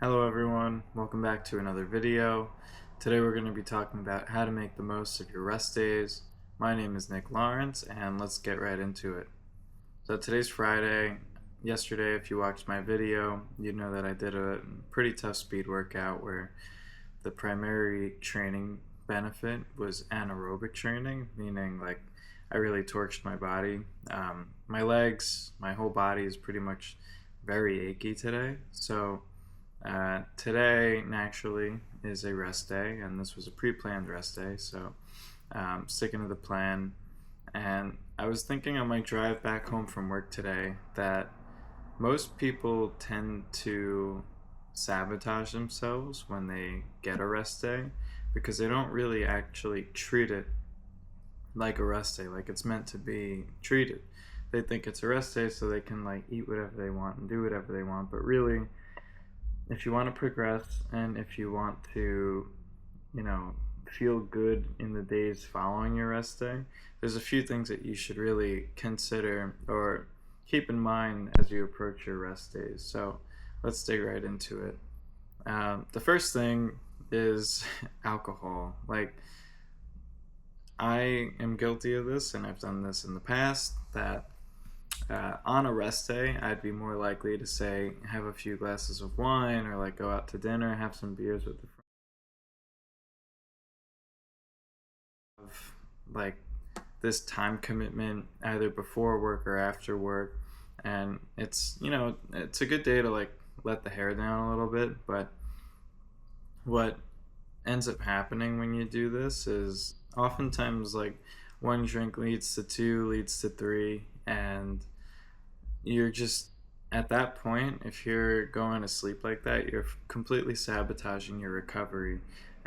Hello everyone, welcome back to another video. Today we're going to be talking about how to make the most of your rest days. My name is Nick Lawrence and let's get right into it. So today's Friday. Yesterday, if you watched my video, you know that I did a pretty tough speed workout where the primary training benefit was anaerobic training, meaning like I really torched my body. My legs, my whole body is pretty much very achy today. So today, naturally, is a rest day, and this was a pre-planned rest day, so sticking to the plan. And I was thinking on my drive back home from work today that most people tend to sabotage themselves when they get a rest day because they don't really actually treat it like a rest day, like it's meant to be treated. They think it's a rest day so they can like eat whatever they want and do whatever they want, but really if you want to progress and if you want to, you know, feel good in the days following your rest day, there's a few things that you should really consider or keep in mind as you approach your rest days. So let's dig right into it. The first thing is alcohol. Like, I am guilty of this and I've done this in the past, that on a rest day, I'd be more likely to say have a few glasses of wine or like go out to dinner, have some beers with the friends. Like this time commitment either before work or after work, and it's a good day to like let the hair down a little bit. But what ends up happening when you do this is oftentimes like one drink leads to two, leads to three, and you're just at that point, if you're going to sleep like that, you're completely sabotaging your recovery.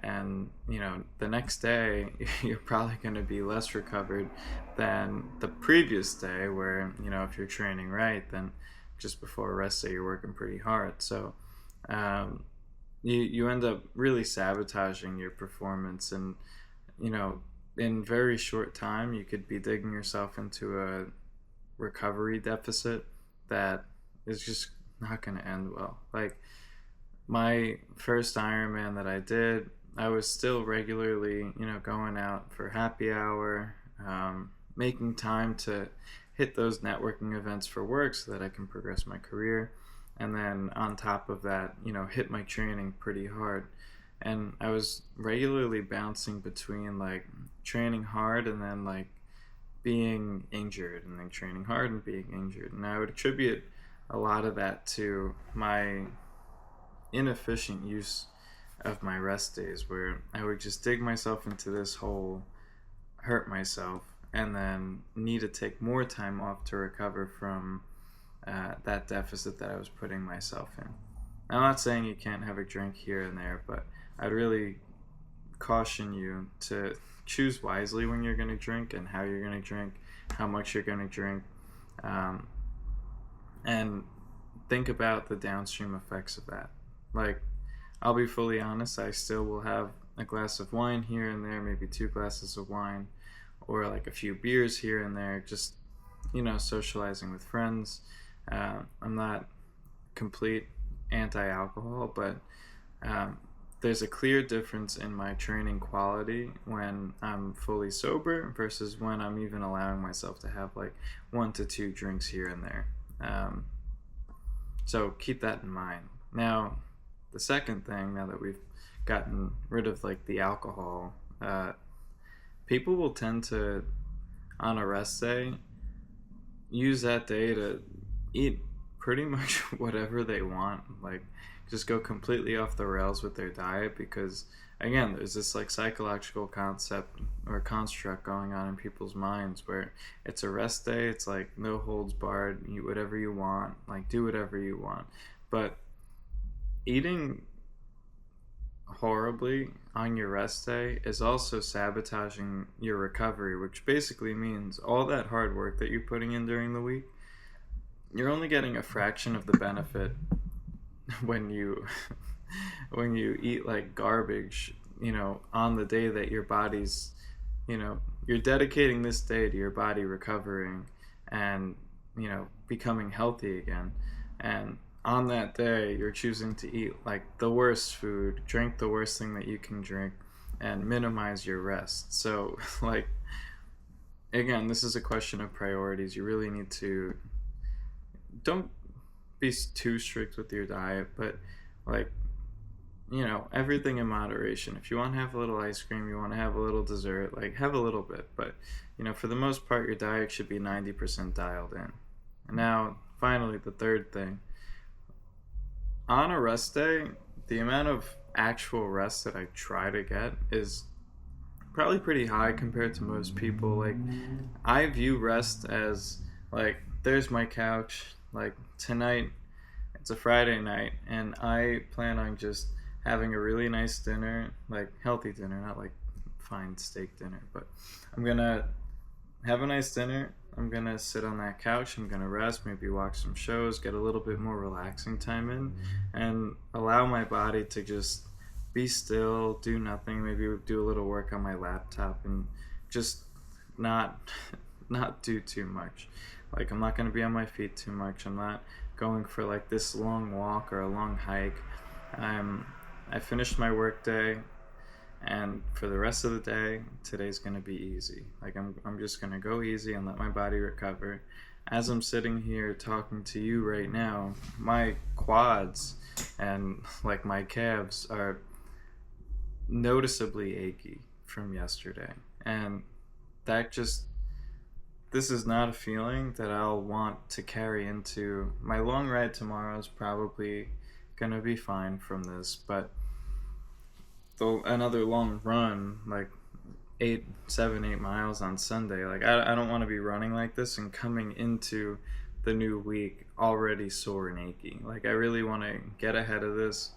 And the next day you're probably going to be less recovered than the previous day, where if you're training right, then just before a rest day you're working pretty hard. So you end up really sabotaging your performance, and in very short time you could be digging yourself into a recovery deficit that is just not going to end well. Like my first Ironman that I did, I was still regularly, going out for happy hour, making time to hit those networking events for work so that I can progress my career. And then on top of that, hit my training pretty hard. And I was regularly bouncing between like training hard and then like being injured, and then training hard and being injured. And I would attribute a lot of that to my inefficient use of my rest days, where I would just dig myself into this hole, hurt myself, and then need to take more time off to recover from that deficit that I was putting myself in. Now, I'm not saying you can't have a drink here and there, but I'd really caution you to choose wisely when you're going to drink and how you're going to drink, how much you're going to drink, and think about the downstream effects of that. Like, I'll be fully honest, I still will have a glass of wine here and there, maybe two glasses of wine, or like a few beers here and there, just socializing with friends. I'm not complete anti-alcohol, but there's a clear difference in my training quality when I'm fully sober versus when I'm even allowing myself to have like 1 to 2 drinks here and there. So keep that in mind. Now, the second thing, now that we've gotten rid of like the alcohol, people will tend to, on a rest day, use that day to eat pretty much whatever they want. Like, just go completely off the rails with their diet, because again, there's this like psychological concept or construct going on in people's minds where it's a rest day, it's like no holds barred, eat whatever you want, like do whatever you want. But eating horribly on your rest day is also sabotaging your recovery, which basically means all that hard work that you're putting in during the week, you're only getting a fraction of the benefit when you when you eat like garbage, on the day that your body's, you're dedicating this day to your body recovering and becoming healthy again. And on that day you're choosing to eat like the worst food, drink the worst thing that you can drink, and minimize your rest. So like, again, this is a question of priorities. You really need to, don't be too strict with your diet, but like, everything in moderation. If you want to have a little ice cream, you want to have a little dessert, like have a little bit, but for the most part your diet should be 90% dialed in. And now finally, the third thing, on a rest day, the amount of actual rest that I try to get is probably pretty high compared to most people. Like, I view rest as like, there's my couch, like tonight it's a Friday night and I plan on just having a really nice dinner, like healthy dinner, not like fine steak dinner, but I'm gonna have a nice dinner. I'm gonna sit on that couch, I'm gonna rest, maybe watch some shows, get a little bit more relaxing time in, and allow my body to just be still, do nothing, maybe do a little work on my laptop, and just not do too much. Like, I'm not gonna be on my feet too much, I'm not going for like this long walk or a long hike. I finished my work day, and for the rest of the day, today's gonna be easy. Like, I'm just gonna go easy and let my body recover. As I'm sitting here talking to you right now, my quads and like my calves are noticeably achy from yesterday, and this is not a feeling that I'll want to carry into my long ride tomorrow. Is probably gonna be fine from this, but another long run, like 8 miles on Sunday, like I don't want to be running like this and coming into the new week already sore and achy. Like, I really want to get ahead of this,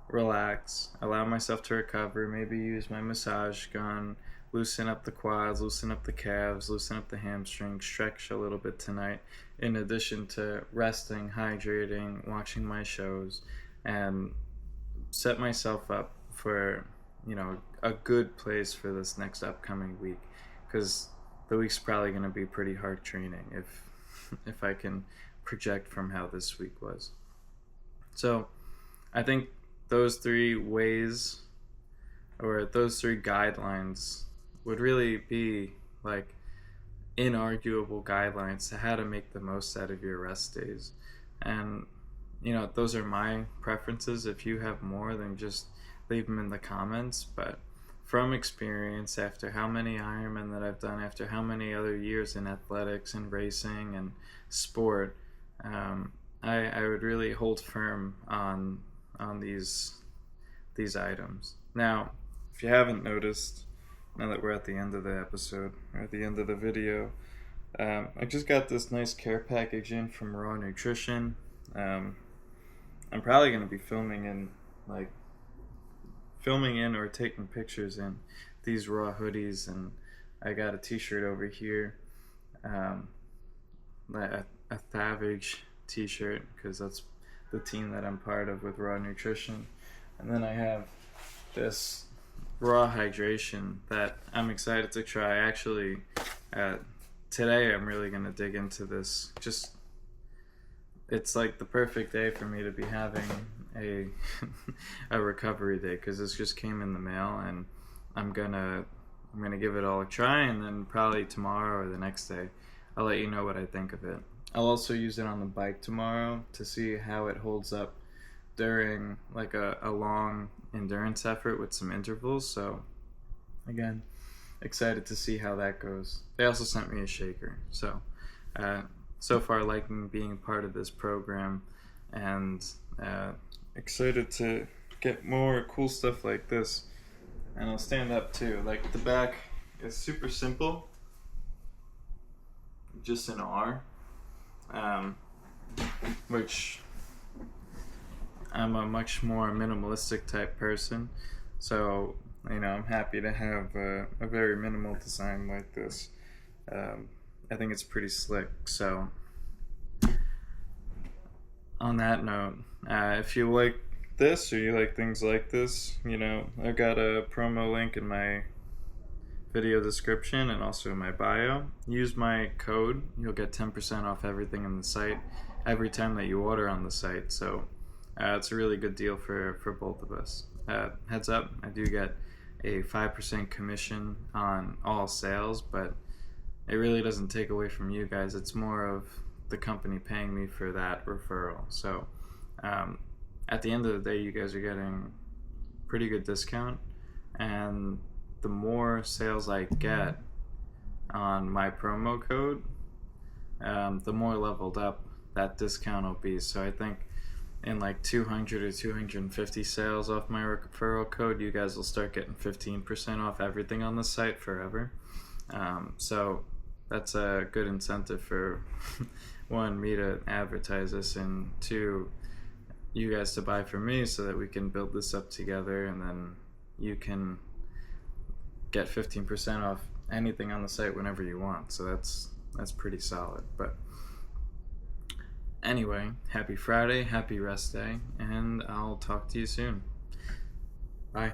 relax, allow myself to recover, maybe use my massage gun, loosen up the quads, loosen up the calves, loosen up the hamstrings, stretch a little bit tonight, in addition to resting, hydrating, watching my shows, and set myself up for a good place for this next upcoming week, because the week's probably going to be pretty hard training if I can project from how this week was. So I think those three ways, or those three guidelines, would really be like inarguable guidelines to how to make the most out of your rest days. And those are my preferences. If you have more, then just leave them in the comments. But from experience, after how many Ironman that I've done, after how many other years in athletics and racing and sport, I would really hold firm on these items. Now, if you haven't noticed, now that we're at the end of the episode, or at the end of the video, I just got this nice care package in from Raw Nutrition. I'm probably going to be filming in or taking pictures in these Raw hoodies, and I got a t-shirt over here, a Savage t-shirt, because that's the team that I'm part of with Raw Nutrition. And then I have this Raw hydration that I'm excited to try. Actually, today I'm really going to dig into this. It's like the perfect day for me to be having a recovery day, because this just came in the mail, and I'm gonna give it all a try, and then probably tomorrow or the next day I'll let you know what I think of it. I'll also use it on the bike tomorrow to see how it holds up during like a long endurance effort with some intervals. So again, excited to see how that goes. They also sent me a shaker, so so far liking being part of this program, and excited to get more cool stuff like this. And I'll stand up too. Like, the back is super simple, just an R, which I'm a much more minimalistic type person, so I'm happy to have a very minimal design like this. I think it's pretty slick. So on that note, if you like this, or you like things like this, I've got a promo link in my video description and also in my bio. Use my code, you'll get 10% off everything in the site, every time that you order on the site. So it's a really good deal for both of us. Heads up, I do get a 5% commission on all sales, but it really doesn't take away from you guys. It's more of the company paying me for that referral. So at the end of the day, you guys are getting pretty good discount, and the more sales I get on my promo code, the more leveled up that discount will be. So I think in like 200 or 250 sales off my referral code, you guys will start getting 15% off everything on the site forever. So that's a good incentive for one, me to advertise this, and two, you guys to buy from me so that we can build this up together, and then you can get 15% off anything on the site whenever you want. So that's pretty solid. But anyway, happy Friday, happy rest day, and I'll talk to you soon. Bye.